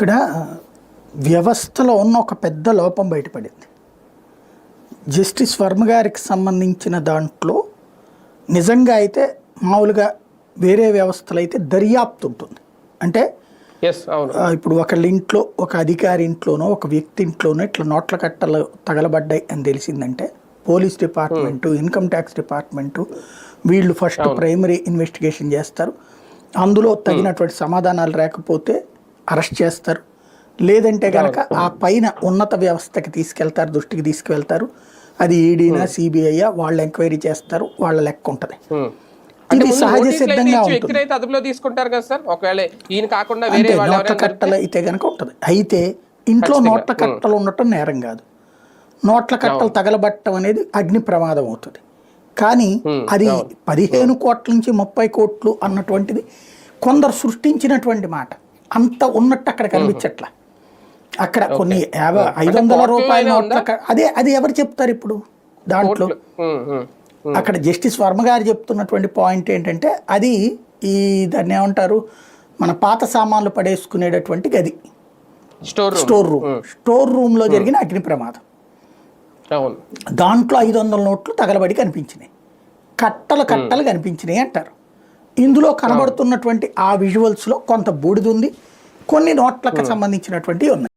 ఇక్కడ వ్యవస్థలో ఉన్న ఒక పెద్ద లోపం బయటపడింది. జస్టిస్ వర్మ గారికి సంబంధించిన దాంట్లో నిజంగా అయితే మామూలుగా వేరే వ్యవస్థలో అయితే దర్యాప్తు ఉంటుంది. అంటే ఇప్పుడు ఒకళ్ళ ఇంట్లో, ఒక అధికారి ఇంట్లోనో, ఒక వ్యక్తి ఇంట్లోనో ఇట్లా నోట్ల కట్టలు తగలబడ్డాయి అని తెలిసిందంటే police department, income tax department వీళ్ళు ఫస్ట్ ప్రైమరీ ఇన్వెస్టిగేషన్ చేస్తారు. అందులో తగినటువంటి సమాధానాలు లేకపోతే అరెస్ట్ చేస్తారు. లేదంటే కనుక ఆ పైన ఉన్నత వ్యవస్థకి తీసుకెళ్తారు, దృష్టికి తీసుకువెళ్తారు. అది ఈడీనా, సిబిఐ వాళ్ళు ఎంక్వైరీ చేస్తారు, వాళ్ళ లెక్క ఉంటుంది. ఇది సహజ సిద్ధంగా ఉంటుంది. నోట్ల కట్టలు అయితే కనుక ఉంటుంది. అయితే ఇంట్లో నోట్ల కట్టలు ఉండటం నేరం కాదు. నోట్ల కట్టలు తగలబట్టడం అనేది అగ్ని ప్రమాదం అవుతుంది. కానీ అది 15 కోట్ల నుంచి 30 కోట్లు అన్నటువంటిది కొందరు సృష్టించినటువంటి మాట. అంత ఉన్నట్టు అక్కడ కనిపించట్లా. అక్కడ కొన్ని 500 రూపాయల నోట్ల అది ఎవరు చెప్తారు ఇప్పుడు దాంట్లో? అక్కడ జస్టిస్ వర్మ గారు చెప్తున్నటువంటి పాయింట్ ఏంటంటే అది దాన్ని ఏమంటారు, మన పాత సామాన్లు పడేసుకునేటటువంటి గది, స్టోర్ రూమ్ లో జరిగిన అగ్ని ప్రమాదం. దాంట్లో 500 నోట్లు తగలబడి కనిపించినాయి, కట్టలు కనిపించినాయి అంటారు. ఇందులో కనబడుతున్నటువంటి ఆ విజువల్స్ లో కొంత బూడిద ఉంది, కొన్ని నోట్లకు సంబంధించినటువంటివి ఉన్నాయి.